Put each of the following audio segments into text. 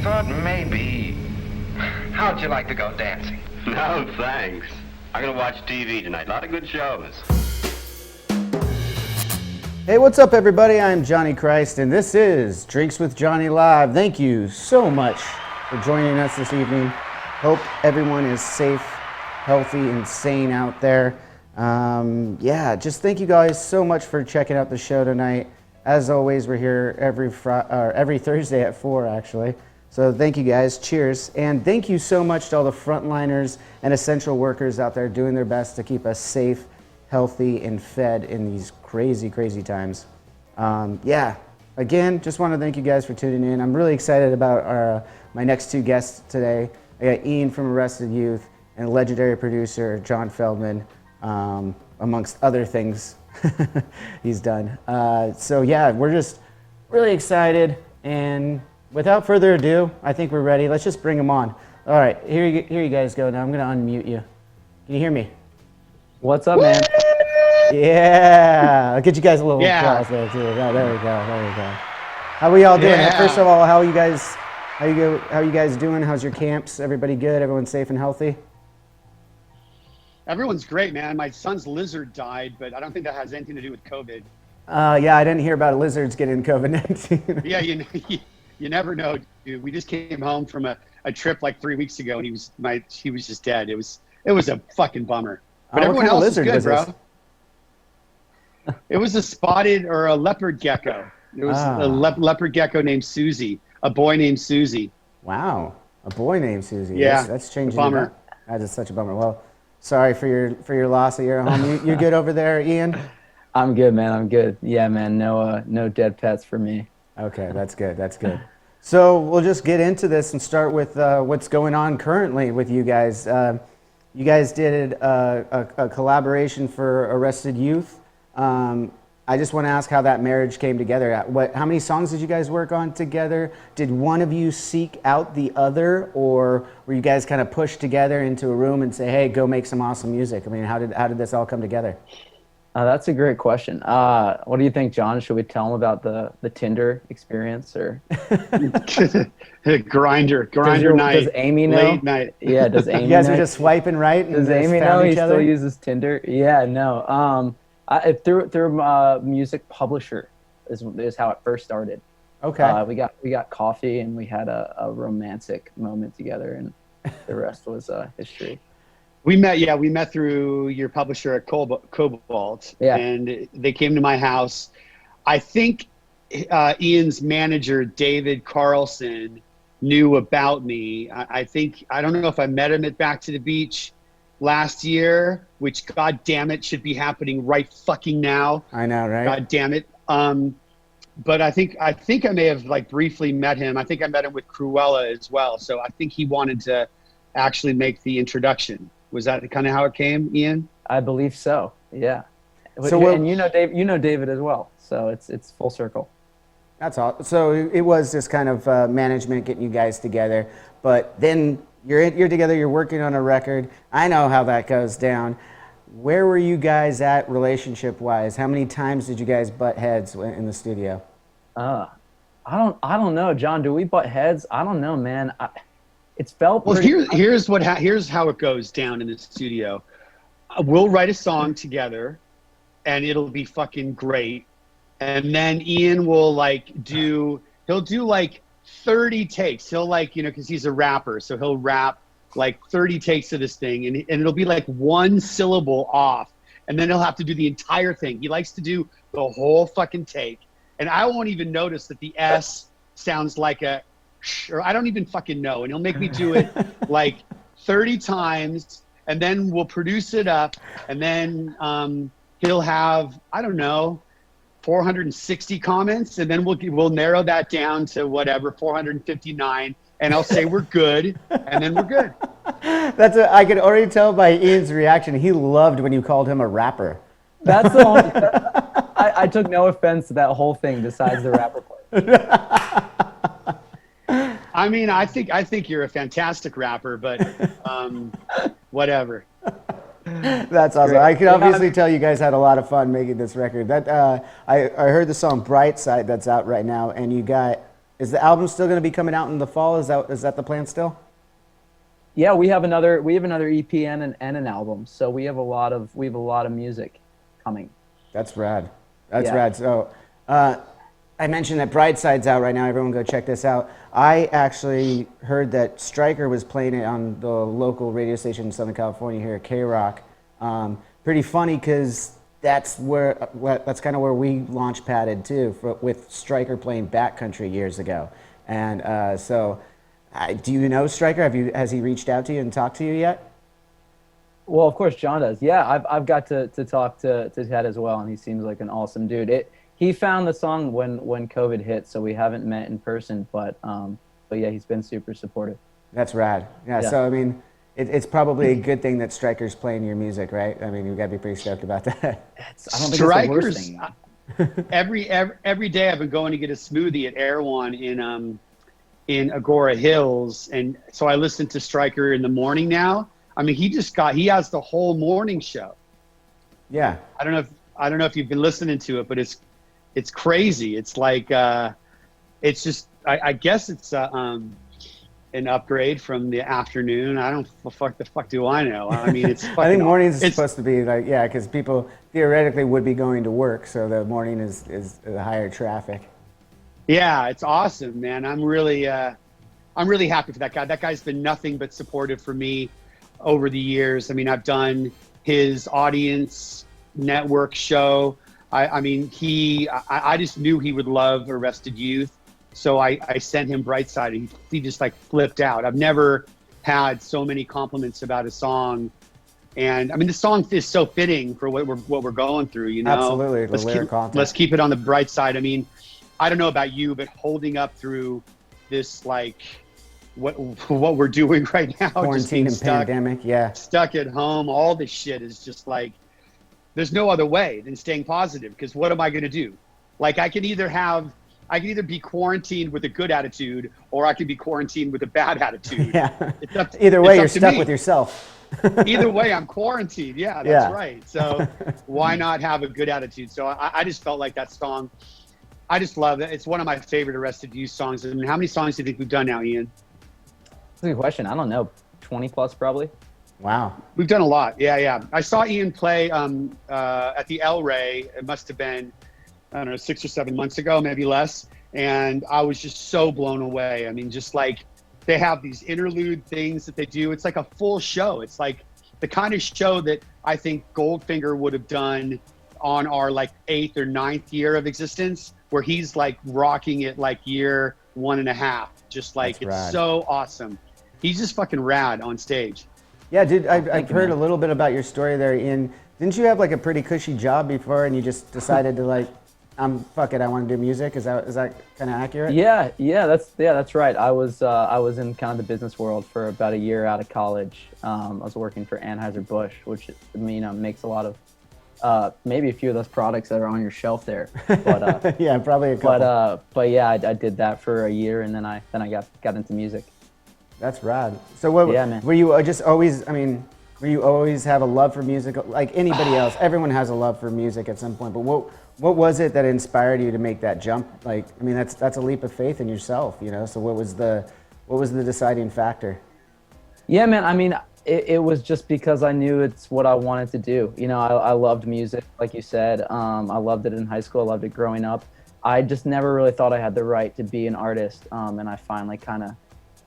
thought maybe... How'd you like to go dancing? No, thanks. I'm gonna watch TV tonight. A lot of good shows. Hey, what's up, everybody? I'm Johnny Christ, and this is Drinks with Johnny Live. Thank you so much for joining us this evening. Hope everyone is safe, healthy, and sane out there. Just thank you guys so much for checking out the show tonight. As always, we're here every Thursday at 4, actually. So thank you guys. Cheers. And thank you so much to all the frontliners and essential workers out there doing their best to keep us safe, healthy, and fed in these crazy, crazy times. Again, just want to thank you guys for tuning in. I'm really excited about my next two guests today. I got Ian from Arrested Youth and legendary producer John Feldmann, amongst other things he's done. We're just really excited, and without further ado, I think we're ready. Let's just bring them on. All right, here you guys go. Now I'm gonna unmute you. Can you hear me? What's up, man? Yeah, I'll get you guys a little applause there too. Oh, there we go. How are we all doing? Yeah. First of all, how are you guys doing? How's your camps? Everybody good? Everyone safe and healthy? Everyone's great, man. My son's lizard died, but I don't think that has anything to do with COVID. I didn't hear about lizards getting COVID-19. Yeah, you never know, dude. We just came home from a trip like 3 weeks ago, and he was just dead. It was a fucking bummer. But everyone else is good, bro. It was a spotted or a leopard gecko. It was a leopard gecko named Susie, a boy named Susie. Wow, a boy named Susie. Yeah, that's changing. Bummer. That is such a bummer. Well, sorry for your loss of your home. You good over there, Ian? I'm good, man. I'm good. Yeah, man. No dead pets for me. Okay, that's good. That's good. So we'll just get into this and start with what's going on currently with you guys. You guys did a collaboration for Arrested Youth. I just want to ask how that marriage came together. How many songs did you guys work on together? Did one of you seek out the other, or were you guys kind of pushed together into a room and say, "Hey, go make some awesome music"? I mean, how did this all come together? That's a great question. What do you think, John? Should we tell them about the Tinder experience, or grinder night? Does Amy know? Late night. Yeah, does Amy? You guys know? are just swiping right. And does Amy know he still uses Tinder? Yeah, no. Through a music publisher is how it first started. Okay. We got coffee and we had a romantic moment together, and the rest was history. We met through your publisher at Cobalt, and they came to my house. I think Ian's manager, David Carlson, knew about me. I don't know if I met him at Back to the Beach last year, which, god damn it, should be happening right fucking now. I know, right? God damn it. But I think I may have like briefly met him. I think I met him with Cruella as well. So I think he wanted to actually make the introduction. Was that kind of how it came, Ian? I believe so. Yeah. So and you know David as well. So it's full circle. That's all. So it was this kind of management getting you guys together, but then you're together. You're working on a record. I know how that goes down. Where were you guys at relationship-wise? How many times did you guys butt heads in the studio? I don't know, John. Do we butt heads? I don't know, man. It's felt well. pretty... Here's how it goes down in the studio. We'll write a song together, and it'll be fucking great. And then Ian will he'll do like 30 takes. He'll because he's a rapper, so he'll rap like 30 takes of this thing, and it'll be like one syllable off, and then he'll have to do the entire thing. He likes to do the whole fucking take, and I won't even notice that the S sounds like a sh, or I don't even fucking know, and he'll make me do it like 30 times, and then we'll produce it up, and then he'll have, I don't know, 460 comments, and then we'll narrow that down to whatever, 459, and I'll say we're good, and then we're good. I could already tell by Ian's reaction. He loved when you called him a rapper. That's the only. I took no offense to that whole thing besides the rapper part. I mean, I think you're a fantastic rapper, but whatever. That's awesome. Great. I can obviously tell you guys had a lot of fun making this record. That I heard the song "Bright Side" that's out right now, and you got Is the album still going to be coming out in the fall? Is that the plan still? Yeah, we have another EP and an album. So we have a lot of music coming. That's rad. That's Yeah. rad. So, I mentioned that Brightside's out right now. Everyone go check this out. I actually heard that Stryker was playing it on the local radio station in Southern California here at K-Rock. Pretty funny because that's kind of where we launch padded too, with Stryker playing Backcountry years ago. And do you know Stryker? Has he reached out to you and talked to you yet? Well, of course, John does. Yeah, I've got to talk to Ted as well, and he seems like an awesome dude. He found the song when COVID hit, so we haven't met in person, but yeah, he's been super supportive. That's rad. Yeah. So I mean, it's probably a good thing that Stryker's playing your music, right? I mean, you got to be pretty stoked about that. I don't think it's the worst thing. Every day I've been going to get a smoothie at Erewhon in Agora Hills, and so I listen to Stryker in the morning now. I mean, he has the whole morning show. Yeah. I don't know if you've been listening to it, but it's crazy. It's like it's just I guess it's an upgrade from the afternoon. I don't the fuck do I know? I mean, it's fucking I think mornings is supposed to be like, yeah, because people theoretically would be going to work, so the morning is the higher traffic. Yeah, it's awesome, man. I'm really happy for that guy. That guy's been nothing but supportive for me over the years. I mean, I've done his audience network show. I just knew he would love Arrested Youth. So I sent him Brightside, and he just like flipped out. I've never had so many compliments about a song. And I mean, the song is so fitting for what we're going through, you know? Absolutely. Let's keep it on the bright side. I mean, I don't know about you, but holding up through this, like, what we're doing right now, quarantine and pandemic, yeah, stuck at home, all this shit is just like, there's no other way than staying positive, because what am I going to do? Like, I can either be quarantined with a good attitude, or I can be quarantined with a bad attitude. Yeah. Either way, you're stuck with yourself. Either way, I'm quarantined. Yeah, that's right. So why not have a good attitude? So I just felt like that song, I just love it. It's one of my favorite Arrested Youth songs. I mean, how many songs do you think we've done now, Ian? That's a good question. I don't know, 20 plus probably. Wow. We've done a lot. Yeah. I saw Ian play at the El Rey. It must have been, I don't know, 6 or 7 months ago, maybe less. And I was just so blown away. I mean, just like, they have these interlude things that they do. It's like a full show. It's like the kind of show that I think Goldfinger would have done on our like 8th or 9th year of existence, where he's like rocking it like year 1.5. Just like, it's rad. So awesome. He's just fucking rad on stage. Yeah, dude, I've heard a little bit about your story there, Ian. Didn't you have like a pretty cushy job before, and you just decided to like, fuck it, I want to do music? Is that kind of accurate? Yeah, that's right. I was in kind of the business world for about a year out of college. I was working for Anheuser-Busch, which makes a lot of maybe a few of those products that are on your shelf there. But yeah, probably a couple. But yeah, I did that for a year, and then I got into music. That's rad. So what? Yeah, man. Were you just always? I mean, were you always have a love for music like anybody else? Everyone has a love for music at some point. But what was it that inspired you to make that jump? Like, I mean, that's a leap of faith in yourself, you know. So what was the deciding factor? Yeah, man. I mean, it was just because I knew it's what I wanted to do. You know, I loved music, like you said. I loved it in high school. I loved it growing up. I just never really thought I had the right to be an artist, and I finally kind of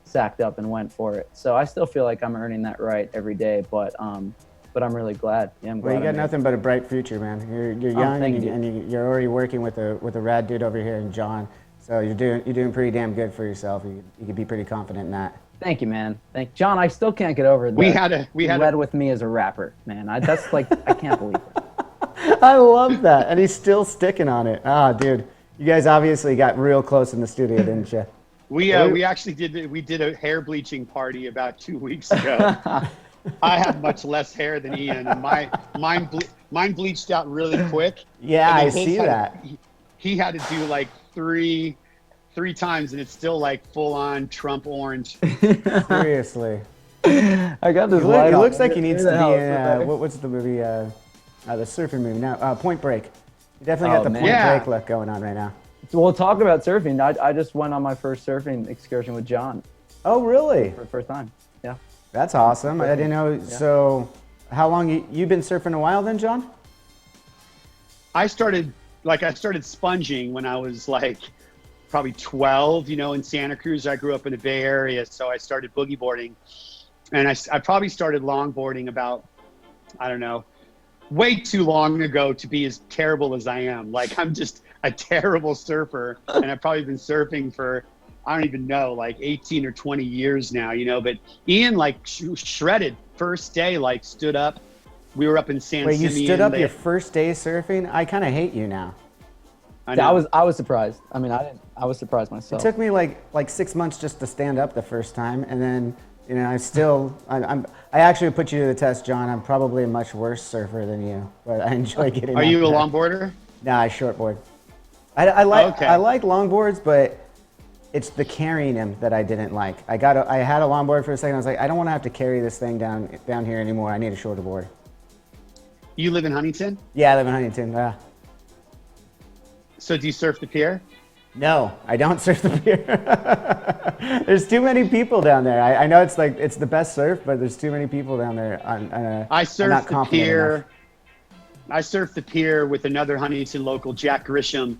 sacked up and went for it. So I still feel like I'm earning that right every day, but I'm really glad. Yeah, I'm glad. Well, you got nothing but a bright future, man. You're young, and you're already working with a rad dude over here in John. So you're doing pretty damn good for yourself. You could be pretty confident in that. Thank you, man. Thank John. I still can't get over that. We led with me as a rapper, man. That's like, I can't believe it. I love that, and he's still sticking on it. Ah, dude, you guys obviously got real close in the studio, didn't you? We actually did a hair bleaching party about 2 weeks ago. I have much less hair than Ian, and mine bleached out really quick. Yeah, I see that. He had to do like three times, and it's still like full on Trump orange. Seriously. I got this. He looks like he needs to be in what's the movie? The surfing movie now. Point Break. You definitely got the Point Break look going on right now. Well, talk about surfing. I just went on my first surfing excursion with John Oh, really? for the first time. Yeah. That's awesome. I didn't know. So, how long you've been surfing a while then, John? I started sponging when I was like probably 12, in Santa Cruz. I grew up in the Bay Area, so I started boogie boarding. And I probably started longboarding about, I don't know, way too long ago to be as terrible as I am. Like, I'm just a terrible surfer, and I've probably been surfing for, I don't even know, like 18 or 20 years now, But Ian, like, shredded first day, like, stood up. We were up in San Wait, you Simeon. stood up your first day surfing? I kind of hate you now. I was surprised. I mean, I was surprised myself. It took me like 6 months just to stand up the first time, and then I actually put you to the test, John. I'm probably a much worse surfer than you, but I enjoy getting. Are you a longboarder? Nah, I shortboard. I like Okay. I like longboards, but it's the carrying them that I didn't like. I had a longboard for a second. I was like, I don't want to have to carry this thing down here anymore. I need a shorter board. You live in Huntington? Yeah, I live in Huntington. Yeah. So do you surf the pier? No, I don't surf the pier. There's too many people down there. I know it's the best surf, but there's too many people down there. I surf the pier. I surfed the pier with another Huntington local, Jack Grisham,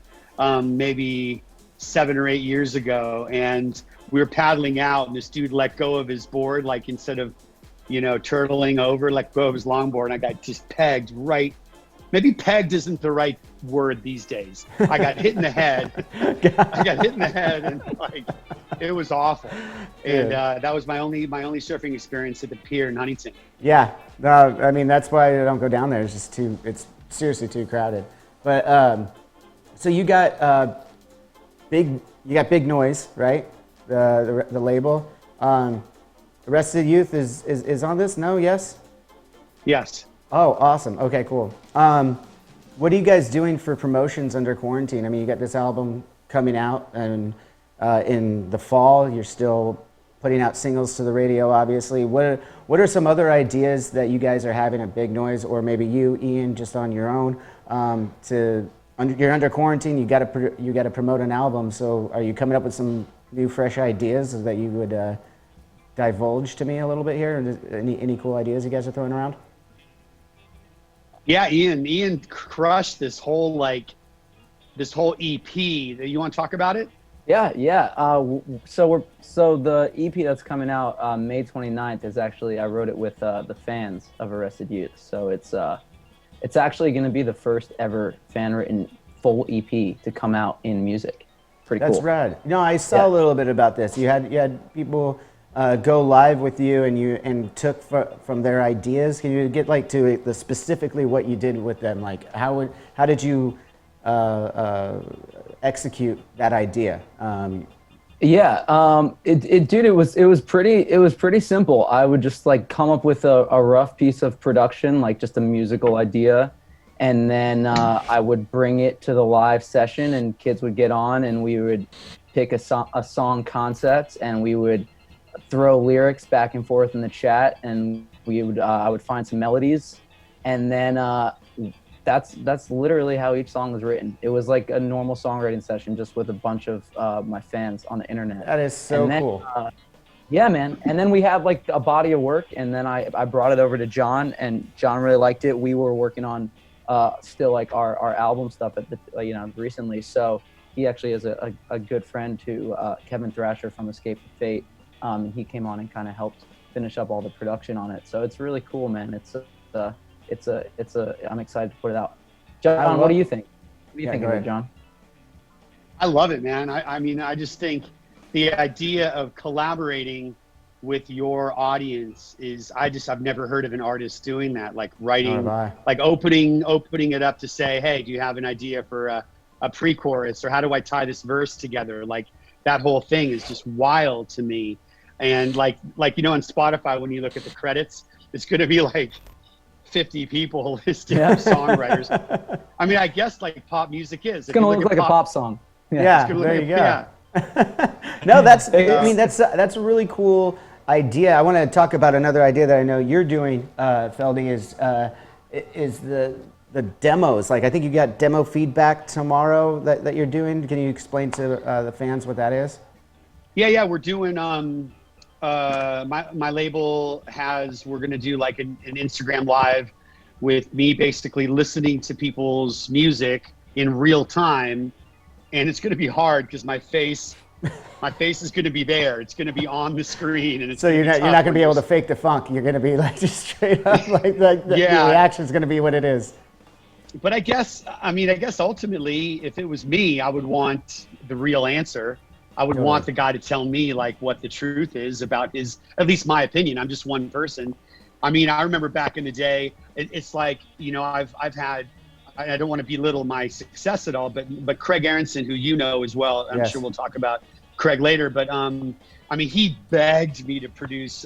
maybe 7 or 8 years ago, and we were paddling out, and this dude let go of his board, like instead of, turtling over, let go of his longboard, and I got just pegged right. Maybe pegged isn't the right word these days. I got hit in the head. And like, it was awful. And that was my only surfing experience at the pier in Huntington. Yeah, no, I mean that's why I don't go down there. It's seriously too crowded. But so you got Big Noise, right? The label. Arrested Youth is on this? No? Yes? Yes. Oh, awesome. Okay, cool. What are you guys doing for promotions under quarantine? I mean, you got this album coming out, and in the fall, you're still putting out singles to the radio, obviously. What are some other ideas that you guys are having at Big Noise, or maybe you, Ian, just on your own? You're under quarantine. You got to promote an album. So, are you coming up with some new, fresh ideas that you would divulge to me a little bit here? Any cool ideas you guys are throwing around? Yeah, Ian crushed this whole EP. You want to talk about it? Yeah. So the EP that's coming out May 29th is actually, I wrote it with the fans of Arrested Youth. So it's actually going to be the first ever fan written full EP to come out in music. Pretty cool. That's rad. No, I saw a little bit about this. You had people go live with you, and took from their ideas. Can you get to the specifically what you did with them? Like how did you execute that idea? It was pretty simple. I would just come up with a rough piece of production, like just a musical idea, and then I would bring it to the live session, and kids would get on, and we would pick a song concept, and we would throw lyrics back and forth in the chat, and I would find some melodies, and then that's literally how each song was written. It was like a normal songwriting session, just with a bunch of my fans on the internet. That is so cool. Yeah, man. And then we have a body of work, and then I brought it over to John, and John really liked it. We were working on still our album stuff at the recently. So he actually is a good friend to Kevin Thrasher from Escape the Fate. And he came on and kind of helped finish up all the production on it. So it's really cool, man. I'm excited to put it out. John, what do you think? What do you think of it, John? I love it, man. I mean, I just think the idea of collaborating with your audience I've never heard of an artist doing that, like writing, like opening it up to say, hey, do you have an idea for a pre-chorus, or how do I tie this verse together? Like that whole thing is just wild to me. And on Spotify, when you look at the credits, it's going to be 50 people listed as songwriters. I mean, I guess pop music is. It's going to look like a pop song. Yeah, there you go. No, that's a really cool idea. I want to talk about another idea that I know you're doing, Felding, is the demos. Like I think you got demo feedback tomorrow that you're doing. Can you explain to the fans what that is? Yeah, we're doing my label we're gonna do like an Instagram live with me basically listening to people's music in real time, and it's gonna be hard because my face is gonna be there. It's gonna be on the screen, and it's so you're not gonna be able to fake the funk. You're gonna be like just straight up like the reaction's gonna be what it is. But I guess ultimately, if it was me, I would want the real answer. I would want the guy to tell me like what the truth is about at least my opinion. I'm just one person. I mean, I remember back in the day, it's like, you know, I've had, I don't want to belittle my success at all, but Craig Aronson, who you know as well, I'm sure we'll talk about Craig later, but I mean, he begged me to produce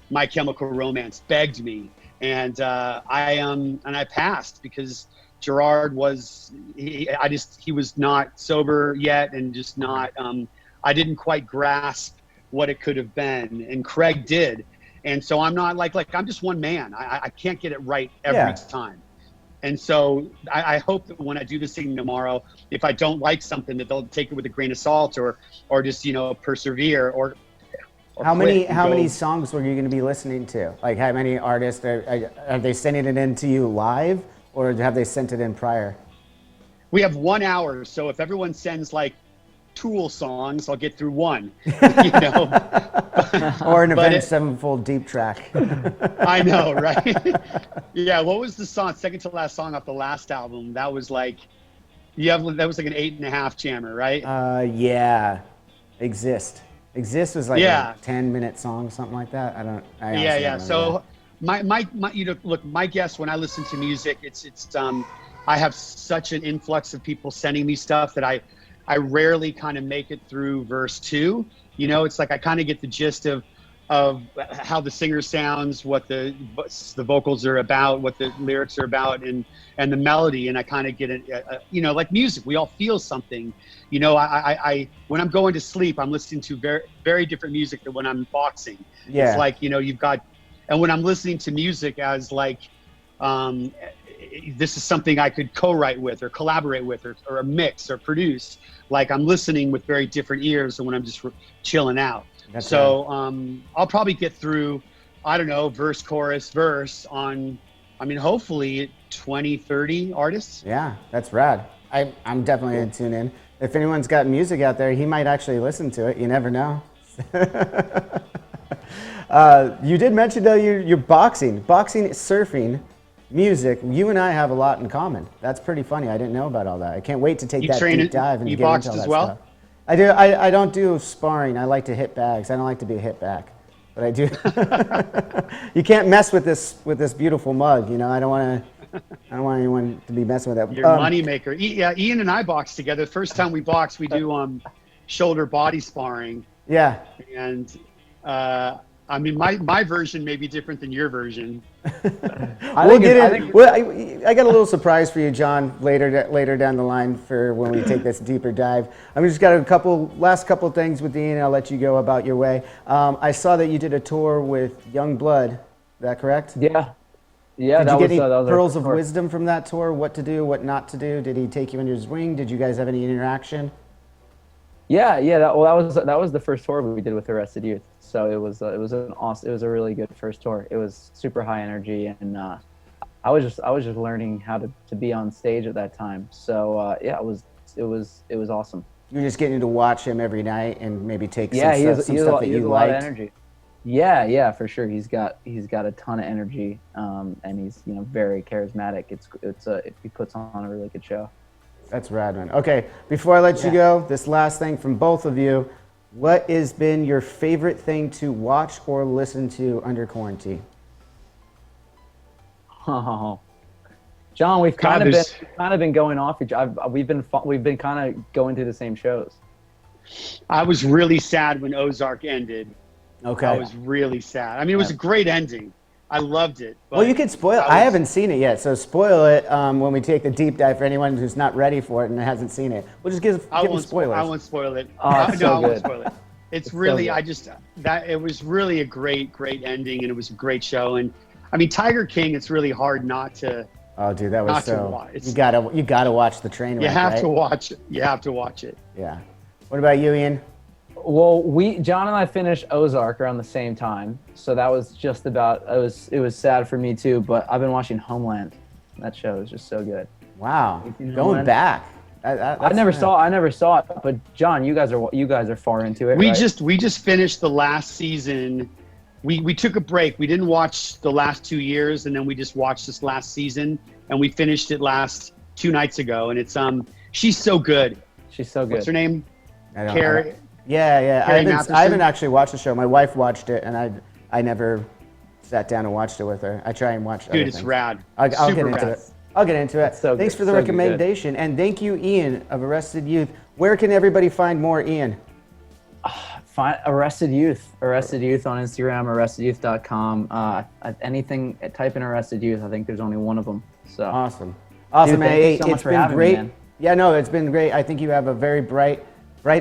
My Chemical Romance, begged me. And I passed because Gerard he was not sober yet, and just not, I didn't quite grasp what it could have been, and Craig did. And so I'm not like I'm just one man. I can't get it right every time. And so I hope that when I do this thing tomorrow, if I don't like something, that they'll take it with a grain of salt, or just, you know, persevere, or how many songs were you going to be listening to? Like how many artists are they sending it in to you live, or have they sent it in prior? We have 1 hour, so if everyone sends like Tool songs, I'll get through one. You know, or an Avenged Sevenfold deep track. I know, right? Yeah. What was the song? Second to last song off the last album. That was like, that was like an 8.5 jammer, right? Yeah. Exist was like a 10-minute song, something like that. Yeah. So my you know, look, my guess when I listen to music, it's I have such an influx of people sending me stuff that I rarely kind of make it through verse 2. You know, it's like I kind of get the gist of how the singer sounds, what the vocals are about, what the lyrics are about, and the melody, and I kind of get it. You know, like music, we all feel something. You know, I when I'm going to sleep, I'm listening to very, very different music than when I'm boxing. Yeah. It's like, you know, and when I'm listening to music as like, this is something I could co-write with or collaborate with or mix or produce. Like I'm listening with very different ears than when I'm just chilling out. That's so I'll probably get through, I don't know, verse, chorus, verse on, I mean, hopefully 20, 30 artists. Yeah, that's rad. I'm definitely going to tune in. If anyone's got music out there, he might actually listen to it. You never know. You did mention though you're boxing, surfing, music. You and I have a lot in common. That's pretty funny. I didn't know about all that. I can't wait to take that deep dive and get into all that stuff. You boxed as well? I do. I don't do sparring. I like to hit bags. I don't like to be hit back, but I do. You can't mess with this beautiful mug. You know, I don't want anyone to be messing with that. Your moneymaker. Yeah, Ian and I boxed together. First time we boxed, we do shoulder body sparring. Yeah. And I mean, my version may be different than your version. I got a little surprise for you, John, later down the line for when we take this deeper dive. I mean, just got last couple things with Ian, and I'll let you go about your way. I saw that you did a tour with Young Blood. Is that correct? Yeah. Did you get any pearls of wisdom from that tour? What to do, what not to do? Did he take you under his wing? Did you guys have any interaction? Yeah. That was the first tour we did with Arrested Youth. So it was a really good first tour. It was super high energy, and I was just learning how to be on stage at that time. So yeah, it was awesome. You're just getting to watch him every night and maybe take some stuff that you liked. He has a lot of energy. Yeah, for sure. He's got a ton of energy, and he's very charismatic. He puts on a really good show. That's rad, man. Okay, before I let you go, this last thing from both of you. What has been your favorite thing to watch or listen to under quarantine? Oh, John, we've kind of been going off each. We've been kind of going to the same shows. I was really sad when Ozark ended. Okay. I was really sad. I mean, it was a great ending. I loved it. Well, you could spoil it. I haven't seen it yet, so spoil it when we take the deep dive for anyone who's not ready for it and hasn't seen it. We'll just give them spoilers. I won't spoil it. Oh, it's so I won't spoil it. It's really, so it was really a great ending, and it was a great show. And I mean, Tiger King, it's really hard not to Oh, dude, that was Not to so. watch. You gotta watch the train wreck. You have right? to watch it. You have to watch it. Yeah. What about you, Ian? Well, John and I finished Ozark around the same time, so that was just about. It was sad for me too, but I've been watching Homeland. That show is just so good. Wow, seen going Homeland? back. I never saw it, but John, you guys are far into it. We right? just finished the last season. We took a break. We didn't watch the last 2 years, and then we just watched this last season, and we finished it last 2 nights ago. And it's she's so good. She's so good. What's her name? I Carrie. Yeah. Carrie I Matheson? haven't actually watched the show. My wife watched it, and I never sat down and watched it with her. I try and watch. Dude, it's rad. I'll get Super into rad. it. I'll get into it. So Thanks good. for the So recommendation, and thank you, Ian of Arrested Youth. Where can everybody find more Ian? Find Arrested Youth on Instagram, arrestedyouth.com. Anything, type in Arrested Youth. I think there's only one of them. So Awesome, Dude, man. thank you Hey, so much it's for been having me, great. man. Yeah, no, it's been great. I think you have a very bright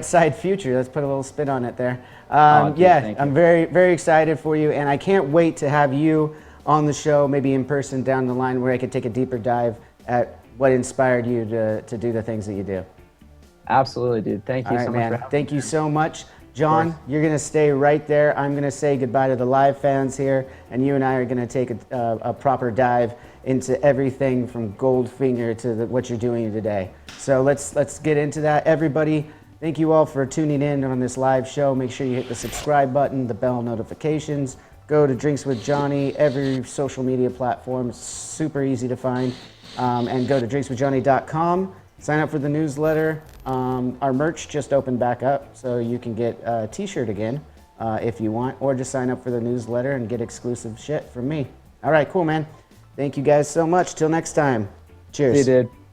side future. Let's put a little spin on it there. Dude, Yeah, thank you. I'm very, very excited for you, and I can't wait to have you on the show, maybe in person down the line, where I could take a deeper dive at what inspired you to do the things that you do. Absolutely, dude. Thank you All right, so much man. for having Thank me. you so much. John, you're going to stay right there. I'm going to say goodbye to the live fans here, and you and I are going to take a proper dive into everything from Goldfinger to what you're doing today. So let's get into that. Everybody, thank you all for tuning in on this live show. Make sure you hit the subscribe button, the bell notifications. Go to Drinks with Johnny, every social media platform. It's super easy to find. And go to drinkswithjohnny.com. Sign up for the newsletter. Our merch just opened back up, so you can get a t-shirt again if you want, or just sign up for the newsletter and get exclusive shit from me. All right, cool, man. Thank you guys so much. Till next time. Cheers. See you, dude.